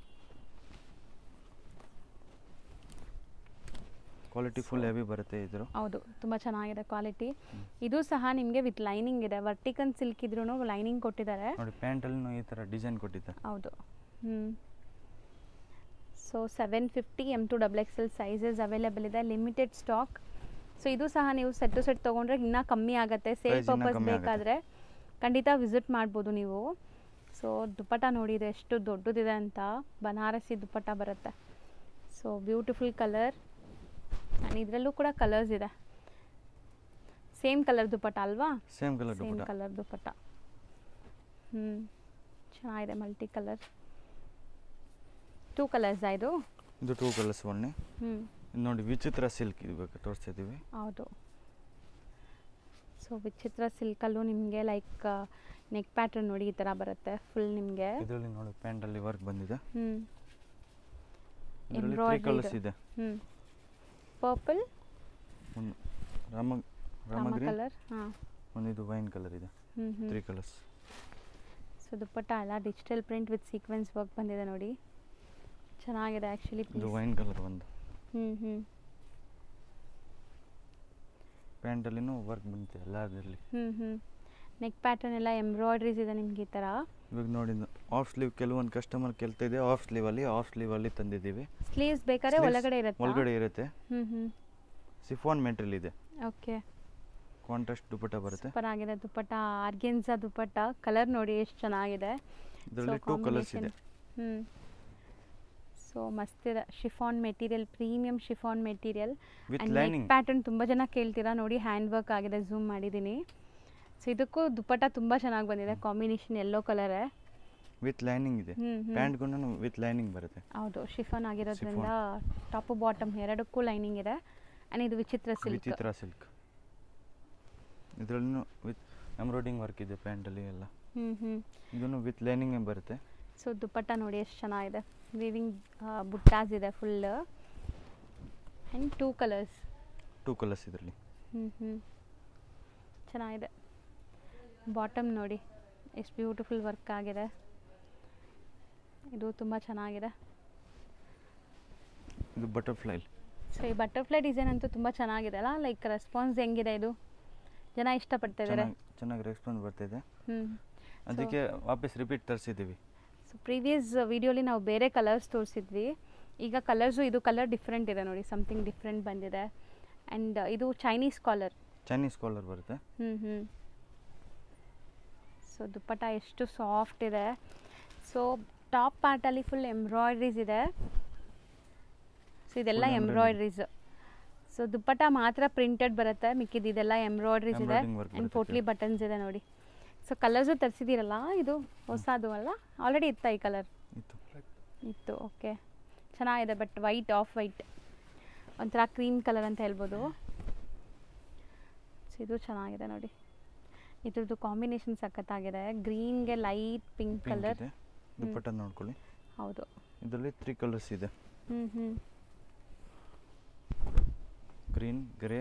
ಕ್ವಾಲಿಟಿ ಫುಲ್ ಹೆವಿ ಬರುತ್ತೆ ಇದು. ಹೌದು, ತುಂಬ ಚೆನ್ನಾಗಿದೆ ಕ್ವಾಲಿಟಿ. ಇದು ಸಹ ನಿಮಗೆ ವಿತ್ ಲೈನಿಂಗ್ ಇದೆ. ವರ್ಟಿಕನ್ ಸಿಲ್ಕ್ ಇದ್ರೂ ಲೈನಿಂಗ್ ಕೊಟ್ಟಿದ್ದಾರೆ ನೋಡಿ. ಪ್ಯಾಂಟ್ ಅಲ್ಲಿ ಈ ತರ ಡಿಸೈನ್ ಕೊಟ್ಟಿದ್ದಾರೆ. ಹೌದು. ಸೊ 750 M2XL ಸೈಜಸ್ ಅವೈಲೇಬಲ್ ಇದೆ, ಲಿಮಿಟೆಡ್ ಸ್ಟಾಕ್. ಸೊ ಇದು ಸಹ ನೀವು ಸೆಟ್ ಟು ಸೆಟ್ ತೊಗೊಂಡ್ರೆ ಇನ್ನೂ ಕಮ್ಮಿ ಆಗುತ್ತೆ. ಸೇಲ್ ಪರ್ಪಸ್ ಬೇಕಾದರೆ ಖಂಡಿತ ವಿಸಿಟ್ ಮಾಡ್ಬೋದು ನೀವು. ಸೊ ದುಪ್ಪಟ್ಟ ನೋಡಿ, ಇದು ಎಷ್ಟು ದೊಡ್ಡದಿದೆ ಅಂತ. ಬನಾರಸಿ ದುಪ್ಪಟ್ಟ ಬರುತ್ತೆ. So beautiful colour. ಆ್ಯಂಡ್ ಇದರಲ್ಲೂ ಕೂಡ ಕಲರ್ಸ್ ಇದೆ. ಸೇಮ್ ಕಲರ್ ದುಪ್ಪಟ್ಟ ಅಲ್ವಾ? ಸೇಮ್ ಕಲರ್ ದುಪ್ಪಟ್ಟ. ಚೆನ್ನಾಗಿದೆ, ಮಲ್ಟಿ ಕಲರ್. 2 ಕಲರ್ಸ್ ಇದು 2 ಕಲರ್ಸ್ ಒನ್ನೆ. ನೋಡಿ, ವಿಚಿತ್ರ ಸಿಲ್ಕ್ ಇವಾಗ ತೋರಿಸ್ತಾ ಇದ್ದೀವಿ. ಹೌದು. ಸೊ ವಿಚಿತ್ರ ಸಿಲ್ಕಲ್ಲೂ ನಿಮಗೆ ಲೈಕ್ ನೆಕ್ ಪ್ಯಾಟರ್ನ್ ನೋಡಿ ಈ ಥರ ಬರುತ್ತೆ ಫುಲ್ ನಿಮಗೆ. ಇದರಲ್ಲಿ ನೋಡಿ ಪ್ಯಾಂಟ್ ಅಲ್ಲಿ ವರ್ಕ್ ಬಂದಿದೆ. ಎಂಬ್ರಾಯ್ಡರಿ ಕಲರ್ಸ್ ಇದೆ. ಪರ್ಪಲ್, ಒಂದು ರಾಮ ಕಲರ್, ಒಂದು ಇದು ವೈನ್ ಕಲರ್ ಇದೆ. 3 ಕಲರ್ಸ್. ಸೊ ದುಪ್ಪಟ್ಟ ಎಲ್ಲ digital print with sequence work ಬಂದಿದೆ ನೋಡಿ, ಚೆನ್ನಾಗಿದೆ ಆ್ಯಕ್ಚುಲಿ. ಇದು ವೈನ್ ಕಲರ್ ಒಂದು. ಪ್ಯಾಂಟಲ್ಲಿನೂ ವರ್ಕ್ ಬಂದಿದೆ ಎಲ್ಲದರಲ್ಲಿ. ನೆಕ್ ಪ್ಯಾಟರ್ನ್ ಎಲ್ಲ ಎಂಬ್ರಾಯ್ಡ್ರೀಸ್ ಇದೆ ನಿಮ್ಗೆ ಈ ಥರ. ಇವಾಗ ನೋಡಿ, ಆಫ್ ಸ್ಲೀವ್ ಕೆಲವೊಂದು ಕಸ್ಟಮರ್ ಕೇಳ್ತಾ ಇದೆ. ಆಫ್ ಸ್ಲೀವ್ ಅಲ್ಲಿ ತಂದಿದ್ದೀವಿ. ಸ್ಲೀವ್ಸ್ ಬೇಕಾದ್ರೆ ಒಳಗಡೆ ಇರುತ್ತೆ. ಸಿಫಾನ್ ಮೆಟೀರಿಯಲ್ ಇದೆ. ಓಕೆ, ಕಾಂಟ್ರಾಸ್ಟ್ ದುಪ್ಪಟ್ಟ ಬರುತ್ತೆ. ಸೂಪರ್ ಆಗಿದೆ ದುಪ್ಪಟ್ಟ. ಆರ್ಗೆನ್ಸಾ ದುಪ್ಪಟ್ಟ. ಕಲರ್ ನೋಡಿ ಎಷ್ಟು ಚೆನ್ನಾಗಿದೆ. ಇದರಲ್ಲಿ 2 ಕಲರ್ಸ್ ಇದೆ. ಸೊ ಮಸ್ತಿದೆ. Chiffon material, premium chiffon material. With neck lining pattern ತುಂಬ ಜನ ಕೇಳ್ತೀರಾ ನೋಡಿ, ಹ್ಯಾಂಡ್ ವರ್ಕ್ ಆಗಿದೆ, ಝೂಮ್ ಮಾಡಿದ್ದೀನಿ. ಸೊ ಇದಕ್ಕೂ ದುಪ್ಪಟ್ಟ ತುಂಬ ಚೆನ್ನಾಗಿ ಬಂದಿದೆ. Combination yellow colour with lining ಇದೆ. ಪ್ಯಾಂಟ್ ಕೂಡ ವಿತ್ ಲೈನಿಂಗ್ ಬರುತ್ತೆ. ಹೌದು, ಶಿಫಾನ್ ಆಗಿರೋದ್ರಿಂದ ಟಾಪ್ ಬಾಟಮ್ ಎರಡಕ್ಕೂ ಲೈನಿಂಗ್ ಇದೆ. ಆ್ಯಂಡ್ ಇದು ವಿಚಿತ್ರ ಸಿಲ್ಕ್. ಇದರಲ್ಲೂ ವಿತ್ ಎಂಬ್ರಾಯ್ಡಿಂಗ್ ವರ್ಕ್ ಇದೆ ಪ್ಯಾಂಟಲ್ಲಿ ಎಲ್ಲ. ಇದನ್ನು ವಿತ್ ಲೈನಿಂಗ್ ಬರುತ್ತೆ. ಸೊ ದುಪ್ಪಟ್ಟ ನೋಡಿ ಎಷ್ಟು ಚೆನ್ನಾಗಿದೆ. ವೀವಿಂಗ್ ಬುಟ್ಟಾಸ್ ಇದೆ ಫುಲ್. ಆ್ಯಂಡ್ 2 ಕಲರ್ಸ್ ಇದರಲ್ಲಿ. ಚೆನ್ನಾಗಿದೆ. ಬಾಟಮ್ ನೋಡಿ ಎಷ್ಟು ಬ್ಯೂಟಿಫುಲ್ ವರ್ಕ್ ಆಗಿದೆ. ಇದು ತುಂಬ ಚೆನ್ನಾಗಿದೆ. ಇದು ಬಟರ್ಫ್ಲೈ. ಸೊ ಈ ಬಟರ್ಫ್ಲೈ ಡಿಸೈನ್ ಅಂತೂ ತುಂಬ ಚೆನ್ನಾಗಿದೆ ಅಲ್ಲ. ಲೈಕ್ ರೆಸ್ಪಾನ್ಸ್ ಹೆಂಗಿದೆ, ಇದು ಜನ ಇಷ್ಟಪಡ್ತಾ ಇದ್ದಾರೆ. ಚೆನ್ನಾಗಿ ರೆಸ್ಪಾನ್ಸ್ ಬರ್ತಿದೆ. ಅದಕ್ಕೆ ವಾಪಸ್ ರಿಪೀಟ್ ತರಿಸಿದ್ದೀವಿ. ಸೊ ಪ್ರೀವಿಯಸ್ ವಿಡಿಯೋಲಿ ನಾವು ಬೇರೆ ಕಲರ್ಸ್ ತೋರಿಸಿದ್ವಿ. ಈಗ ಕಲರ್ಸು, ಇದು ಕಲರ್ ಡಿಫ್ರೆಂಟ್ ಇದೆ ನೋಡಿ, ಸಮಥಿಂಗ್ ಡಿಫ್ರೆಂಟ್ ಬಂದಿದೆ. ಆ್ಯಂಡ್ ಇದು ಚೈನೀಸ್ ಕಾಲರ್ ಬರುತ್ತೆ. ಸೊ ದುಪ್ಪಟ್ಟ ಎಷ್ಟು ಸಾಫ್ಟ್ ಇದೆ. ಸೊ ಟಾಪ್ ಪಾರ್ಟಲ್ಲಿ ಫುಲ್ ಎಂಬ್ರಾಯ್ಡ್ರೀಸ್ ಇದೆ. ಸೊ ಇದೆಲ್ಲ ಎಂಬ್ರಾಯ್ಡ್ರೀಸ್. ಸೊ ದುಪ್ಪಟ್ಟ ಮಾತ್ರ ಪ್ರಿಂಟೆಡ್ ಬರುತ್ತೆ, ಮಿಕ್ಕಿದ್ದು ಇದೆಲ್ಲ ಎಂಬ್ರಾಯ್ಡ್ರೀಸ್ ಇದೆ ಆ್ಯಂಡ್ ಪೋಟ್ಲಿ ಬಟನ್ಸ್ ಇದೆ ನೋಡಿ. ಸೊ ಕಲರ್ಸು ತರಿಸಿದ್ದೀರಲ್ಲ, ಇದು ಹೊಸದು ಅಲ್ಲ, ಆಲ್ರೆಡಿ ಇತ್ತಾ ಈ ಕಲರ್? ಇತ್ತು. ಓಕೆ, ಚೆನ್ನಾಗಿದೆ. ಬಟ್ ವೈಟ್, ಆಫ್ ವೈಟ್, ಒಂಥರ ಕ್ರೀಮ್ ಕಲರ್ ಅಂತ ಹೇಳ್ಬೋದು. ಸೊ ಇದು ಚೆನ್ನಾಗಿದೆ ನೋಡಿ, ಇದ್ರದ್ದು ಕಾಂಬಿನೇಷನ್ ಸಖತ್ತಾಗಿದೆ. ಗ್ರೀನ್ಗೆ ಲೈಟ್ ಪಿಂಕ್ ಕಲರ್. ದುಪ್ಪಟ್ಟ ನೋಡ್ಕೊಳ್ಳಿ. ಹೌದು, ಇದರಲ್ಲಿ 3 ಕಲರ್ಸ್ ಇದೆ. Green, grey,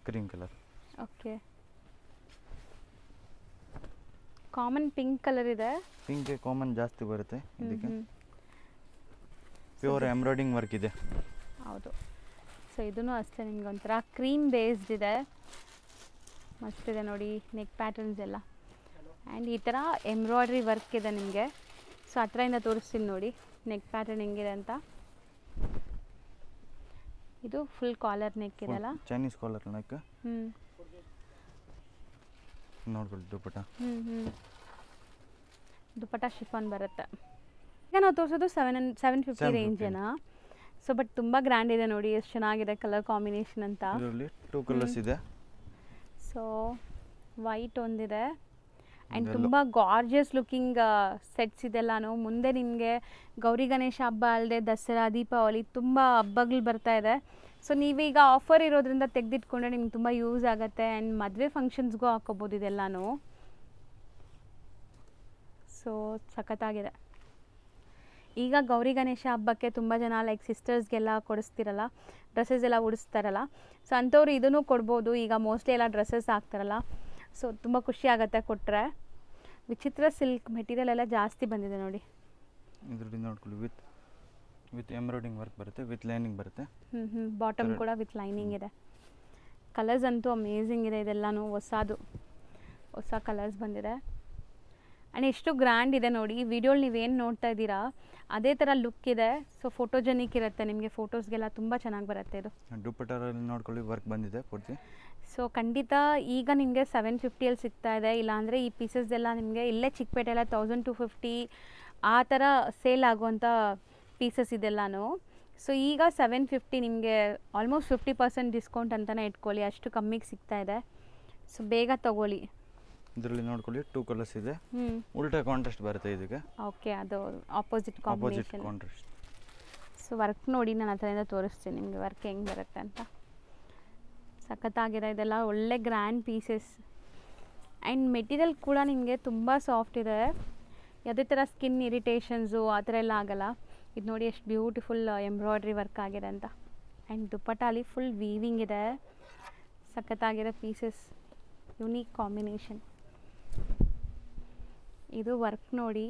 cream colour. Okay, common pink colour ಇದೆ. ಪಿಂಕ್ ಕಾಮನ್ ಜಾಸ್ತಿ ಬರುತ್ತೆ ಇದಕ್ಕೆ. ಪ್ಯೂರ್ ಎಂಬ್ರಾಯ್ಡಿಂಗ್ ವರ್ಕ್ ಇದೆ. ಹೌದು. ಸೊ ಇದೂ ಅಷ್ಟೇ, ನಿಮ್ಗೆ ಒಂಥರ ಕ್ರೀಮ್ ಬೇಸ್ಡ್ ಇದೆ, ಮಸ್ತಿದೆ ನೋಡಿ ನೆಕ್ ಪ್ಯಾಟರ್ನ್ಸ್ ಎಲ್ಲ. ಆ್ಯಂಡ್ ಈ ಥರ ಎಂಬ್ರಾಯ್ಡ್ರಿ ವರ್ಕ್ ಇದೆ ನಿಮಗೆ. ಸೊ ಹತ್ರದಿಂದ ತೋರಿಸ್ತೀನಿ ನೋಡಿ ನೆಕ್ ಪ್ಯಾಟರ್ನ್ ಹೆಂಗಿದೆ ಅಂತ. ಇದು ಫುಲ್ ಕಾಲರ್ ನೆಕ್ ಇದೆಲ್ಲ, ಚೈನೀಸ್ ಕಾಲರ್ ನೆಕ್. ನೋಡ್ಕೊಳ್ಳಿ ದುಪ್ಪಟ್ಟ. ದುಪ್ಪಟ್ಟ ಶಿಫಾನ್ ಬರುತ್ತೆ. ಈಗ ನಾವು ತೋರಿಸೋದು 750 ರೇಂಜೇನಾ? ಸೊ ಬಟ್ ತುಂಬ ಗ್ರ್ಯಾಂಡ್ ಇದೆ ನೋಡಿ, ಎಷ್ಟು ಚೆನ್ನಾಗಿದೆ ಕಲರ್ ಕಾಂಬಿನೇಷನ್ ಅಂತ. ಇದರಲ್ಲಿ 2 ಕಲರ್ಸ್ ಇದೆ. ಸೊ ವೈಟ್ ಒಂದಿದೆ ಆ್ಯಂಡ್ ತುಂಬ ಗಾರ್ಜಿಯಸ್ ಲುಕಿಂಗ್ ಸೆಟ್ಸ್ ಇದೆಲ್ಲಾನು. ಮುಂದೆ ನಿಮಗೆ ಗೌರಿ ಗಣೇಶ ಹಬ್ಬ ಅಲ್ಲದೆ ದಸರಾ, ದೀಪಾವಳಿ ತುಂಬ ಹಬ್ಬಗಳು ಬರ್ತಾ ಇದೆ. ಸೊ ನೀವೀಗ ಆಫರ್ ಇರೋದ್ರಿಂದ ತೆಗೆದಿಟ್ಕೊಂಡ್ರೆ ನಿಮ್ಗೆ ತುಂಬ ಯೂಸ್ ಆಗುತ್ತೆ. ಆ್ಯಂಡ್ ಮದುವೆ ಫಂಕ್ಷನ್ಸ್ಗೂ ಹಾಕೋಬೋದು ಇದೆಲ್ಲಾನು. ಸೊ ಸಖತ್ತಾಗಿದೆ. ಈಗ ಗೌರಿ ಗಣೇಶ ಹಬ್ಬಕ್ಕೆ ತುಂಬ ಜನ ಲೈಕ್ ಸಿಸ್ಟರ್ಸ್ಗೆಲ್ಲ ಕೊಡಿಸ್ತಿರಲ್ಲ, ಡ್ರೆಸ್ಸಸ್ ಎಲ್ಲ ಉಡಿಸ್ತಾರಲ್ಲ. ಸೊ ಅಂಥವ್ರು ಇದನ್ನು ಕೊಡ್ಬೋದು. ಈಗ ಮೋಸ್ಟ್ಲಿ ಎಲ್ಲ ಡ್ರೆಸ್ಸಸ್ ಹಾಕ್ತಾರಲ್ಲ, ಸೊ ತುಂಬ ಖುಷಿ ಆಗುತ್ತೆ ಕೊಟ್ಟರೆ. ವಿಚಿತ್ರ ಸಿಲ್ಕ್ ಮೆಟೀರಿಯಲ್ ಎಲ್ಲ ಜಾಸ್ತಿ ಬಂದಿದೆ ನೋಡಿ. ಇದರಲ್ಲಿ ನೋಡ್ಕೊಳ್ಳಿ, ವಿತ್ ಎಂಬ್ರಾಯ್ಡಿಂಗ್ ವರ್ಕ್ ಬರುತ್ತೆ, ವಿತ್ ಲೈನಿಂಗ್ ಬರುತ್ತೆ. ಬಾಟಮ್ ಕೂಡ ವಿತ್ ಲೈನಿಂಗ್ ಇದೆ. ಕಲರ್ಸ್ ಅಂತೂ ಅಮೇಝಿಂಗ್ ಇದೆ. ಇದೆಲ್ಲನೂ ಹೊಸ ಕಲರ್ಸ್ ಬಂದಿದೆ. ಆ್ಯಂಡ್ ಎಷ್ಟು ಗ್ರ್ಯಾಂಡ್ ಇದೆ ನೋಡಿ. ವಿಡಿಯೋಲಿ ನೀವೇನು ನೋಡ್ತಾ ಇದ್ದೀರಾ ಅದೇ ಥರ ಲುಕ್ ಇದೆ. ಸೊ ಫೋಟೋಜೆನಿಕ್ ಇರುತ್ತೆ, ನಿಮಗೆ ಫೋಟೋಸ್ಗೆಲ್ಲ ತುಂಬ ಚೆನ್ನಾಗಿ ಬರುತ್ತೆ. ಇದು ದುಪ್ಪಟ್ಟರಲ್ಲಿ ನೋಡ್ಕೊಳ್ಳಿ ವರ್ಕ್ ಬಂದಿದೆ ಪೂರ್ತಿ. ಸೊ ಖಂಡಿತ ಈಗ ನಿಮಗೆ 750 ಸಿಗ್ತಾ ಇದೆ. ಇಲ್ಲಾಂದರೆ ಈ ಪೀಸಸ್ ಎಲ್ಲ ನಿಮಗೆ ಇಲ್ಲೇ ಚಿಕ್ಕಪೇಟೆಲ್ಲ 1250 ಆ ಥರ ಸೇಲ್ ಆಗುವಂಥ ಪೀಸಸ್ ಇದೆಲ್ಲನೂ. ಸೊ ಈಗ 750 ನಿಮಗೆ ಆಲ್ಮೋಸ್ಟ್ 50% ಡಿಸ್ಕೌಂಟ್ ಅಂತಲೇ ಇಟ್ಕೊಳ್ಳಿ, ಅಷ್ಟು ಕಮ್ಮಿಗೆ ಸಿಗ್ತಾ ಇದೆ. ಸೊ ಬೇಗ ತಗೊಳ್ಳಿ. ಇದರಲ್ಲಿ ನೋಡ್ಕೊಳ್ಳಿ 2 ಕಲರ್ಸ್ ಇದೆ. ಉಲ್ಟಾ ಕಾಂಟ್ರಾಸ್ಟ್ ಬರುತ್ತೆ ಇದಕ್ಕೆ. ಓಕೆ, ಅದು ಆಪೋಸಿಟ್ ಕಾಂಟ್ರಾಸ್ಟ್. ಸೊ ವರ್ಕ್ ನೋಡಿ, ನಾನು ಅದರಿಂದ ತೋರಿಸ್ತೀನಿ ನಿಮಗೆ ವರ್ಕ್ ಹೆಂಗೆ ಬರುತ್ತೆ ಅಂತ. ಸಖತ್ತಾಗಿದೆ. ಇದೆಲ್ಲ ಒಳ್ಳೆ ಗ್ರ್ಯಾಂಡ್ ಪೀಸಸ್. ಆ್ಯಂಡ್ ಮೆಟೀರಿಯಲ್ ಕೂಡ ನಿಮಗೆ ತುಂಬ ಸಾಫ್ಟ್ ಇದೆ. ಯಾವುದೇ ಥರ ಸ್ಕಿನ್ ಇರಿಟೇಷನ್ಸು ಆ ಥರ ಎಲ್ಲ ಆಗಲ್ಲ. ಇದು ನೋಡಿ ಎಷ್ಟು ಬ್ಯೂಟಿಫುಲ್ ಎಂಬ್ರಾಯ್ಡ್ರಿ ವರ್ಕ್ ಆಗಿದೆ ಅಂತ. ಆ್ಯಂಡ್ ದುಪ್ಪಟ್ಟಾಲಿ ಫುಲ್ ವೀವಿಂಗ್ ಇದೆ. ಸಖತ್ತಾಗಿದೆ ಪೀಸಸ್, ಯುನೀಕ್ ಕಾಂಬಿನೇಷನ್. ಇದು ವರ್ಕ್ ನೋಡಿ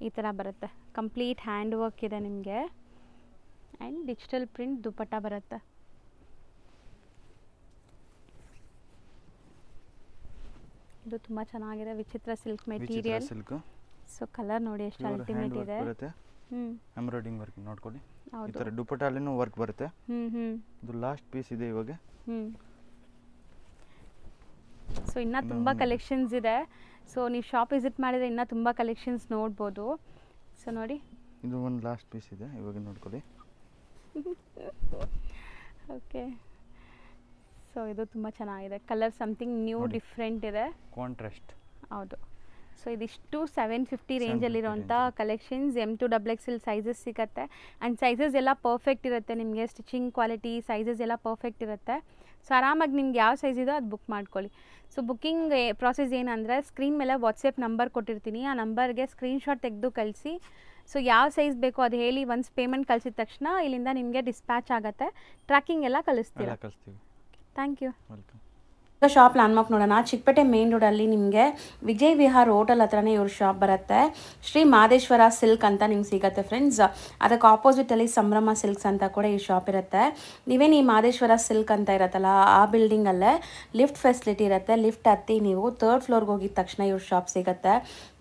ಈ ಥರ ಬರುತ್ತೆ. ಕಂಪ್ಲೀಟ್ ಹ್ಯಾಂಡ್ ವರ್ಕ್ ಇದೆ ನಿಮಗೆ. ಆ್ಯಂಡ್ ಡಿಜಿಟಲ್ ಪ್ರಿಂಟ್ ದುಪ್ಪಟ್ಟ ಬರುತ್ತೆ. ಇದು ತುಂಬ ಚೆನ್ನಾಗಿದೆ. ವಿಚಿತ್ರ ಸಿಲ್ಕ್ ಮೆಟೀರಿಯಲ್. ಸೊ ಕಲರ್ ನೋಡಿ ಎಷ್ಟು ಅಲ್ಟಿಮೇಟ್ ಇದೆ. ಎಂಬ್ರಾಯ್ಡಿಂಗ್ ವರ್ಕ್ ನೋಡ್ಕೊಳ್ಳಿ. ಈ ಥರ ದುಪ್ಪಟ್ಟಲ್ಲಿನೂ ವರ್ಕ್ ಬರುತ್ತೆ. ಇದು ಲಾಸ್ಟ್ ಪೀಸ್ ಇದೆ ಇವಾಗ. ಸೊ ಇನ್ನೂ ತುಂಬ ಕಲೆಕ್ಷನ್ಸ್ ಇದೆ. ಸೊ ನೀವು ಶಾಪ್ ವಿಸಿಟ್ ಮಾಡಿದರೆ ಇನ್ನೂ ತುಂಬ ಕಲೆಕ್ಷನ್ಸ್ ನೋಡ್ಬೋದು. ಸೊ ನೋಡಿ, ಇದು ಒಂದು ಲಾಸ್ಟ್ ಪೀಸ್ ಇದೆ ಇವಾಗ ನೋಡ್ಕೊಳ್ಳಿ. ಓಕೆ, ಸೊ ಇದು ತುಂಬ ಚೆನ್ನಾಗಿದೆ. ಕಲರ್ ಸಮಥಿಂಗ್ ನ್ಯೂ ಡಿಫ್ರೆಂಟ್ ಇದೆ, ಕಾಂಟ್ರಾಸ್ಟ್. ಹೌದು. ಸೊ ಇದಿಷ್ಟು 750 ರೇಂಜಲ್ಲಿರೋಂಥ ಕಲೆಕ್ಷನ್ಸ್. M2XXL ಸೈಜಸ್ ಸಿಗುತ್ತೆ. ಆ್ಯಂಡ್ ಸೈಜಸ್ ಎಲ್ಲ ಪರ್ಫೆಕ್ಟ್ ಇರುತ್ತೆ ನಿಮಗೆ. ಸ್ಟಿಚಿಂಗ್ ಕ್ವಾಲಿಟಿ, ಸೈಜಸ್ ಎಲ್ಲ ಪರ್ಫೆಕ್ಟ್ ಇರುತ್ತೆ. ಸೊ ಆರಾಮಾಗಿ ನಿಮ್ಗೆ ಯಾವ ಸೈಜ್ ಇದೋ ಅದು ಬುಕ್ ಮಾಡ್ಕೊಳ್ಳಿ. ಸೊ ಬುಕ್ಕಿಂಗ್ ಪ್ರಾಸೆಸ್ ಏನಂದರೆ, ಸ್ಕ್ರೀನ್ ಮೇಲೆ ವಾಟ್ಸಪ್ ನಂಬರ್ ಕೊಟ್ಟಿರ್ತೀನಿ, ಆ ನಂಬರ್ಗೆ ಸ್ಕ್ರೀನ್ಶಾಟ್ ತೆಗೆದು ಕಳಿಸಿ. ಸೊ ಯಾವ ಸೈಜ್ ಬೇಕೋ ಅದು ಹೇಳಿ, ಒನ್ಸ್ ಪೇಮೆಂಟ್ ಕಳಿಸಿದ ತಕ್ಷಣ ಇಲ್ಲಿಂದ ನಿಮಗೆ ಡಿಸ್ಪ್ಯಾಚ್ ಆಗುತ್ತೆ. ಟ್ರ್ಯಾಕಿಂಗ್ ಎಲ್ಲ ಕಳಿಸ್ತೀವಿ. Thank you. Welcome. Shop landmark ನೋಡೋಣ. ಚಿಕ್ಕಪೇಟೆ ಮೇನ್ ರೋಡಲ್ಲಿ ನಿಮಗೆ ವಿಜಯ್ ವಿಹಾರ್ ಹೋಟೆಲ್ ಹತ್ರನೇ ಇವ್ರ ಶಾಪ್ ಬರುತ್ತೆ. ಶ್ರೀ ಮಾದೇಶ್ವರ ಸಿಲ್ಕ್ ಅಂತ ನಿಮ್ಗೆ ಸಿಗುತ್ತೆ ಫ್ರೆಂಡ್ಸ್. ಅದಕ್ಕೆ ಆಪೋಸಿಟಲ್ಲಿ ಸಂಭ್ರಮ ಸಿಲ್ಕ್ಸ್ ಅಂತ ಕೂಡ ಈ ಶಾಪ್ ಇರುತ್ತೆ. ನೀವೇನು ಈ ಮಾದೇಶ್ವರ ಸಿಲ್ಕ್ ಅಂತ ಇರುತ್ತಲ್ಲ ಆ ಬಿಲ್ಡಿಂಗಲ್ಲೇ ಲಿಫ್ಟ್ ಫೆಸಿಲಿಟಿ ಇರುತ್ತೆ. ಲಿಫ್ಟ್ ಹತ್ತಿ ನೀವು 3rd ಫ್ಲೋರ್ಗೆ ಹೋಗಿದ ತಕ್ಷಣ ಇವ್ರ ಶಾಪ್ ಸಿಗುತ್ತೆ.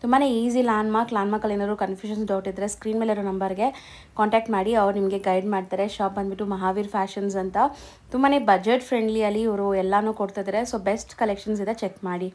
ತುಂಬಾ ಈಸಿ ಲ್ಯಾಂಡ್ಮಾರ್ಕಲ್ಲಿ ಏನಾದರೂ ಕನ್ಫ್ಯೂಷನ್ಸ್ ಡೌಟ್ ಇದ್ದರೆ ಸ್ಕ್ರೀನ್ ಮೇಲೆ ಇರೋ ನಂಬರ್ಗೆ ಕಾಂಟ್ಯಾಕ್ಟ್ ಮಾಡಿ, ಅವ್ರು ನಿಮಗೆ ಗೈಡ್ ಮಾಡ್ತಾರೆ. ಶಾಪ್ ಬಂದುಬಿಟ್ಟು ಮಹಾವೀರ್ ಫ್ಯಾಷನ್ಸ್ ಅಂತ. ತುಂಬಾ ಬಜೆಟ್ ಫ್ರೆಂಡ್ಲಿಯಲ್ಲಿ ಇವರು ಎಲ್ಲನೂ ಕೊಡ್ತಿದ್ದಾರೆ. ಸೊ ಬೆಸ್ಟ್ ಕಲೆಕ್ಷನ್ಸ್ ಇದೆ, ಚೆಕ್ ಮಾಡಿ.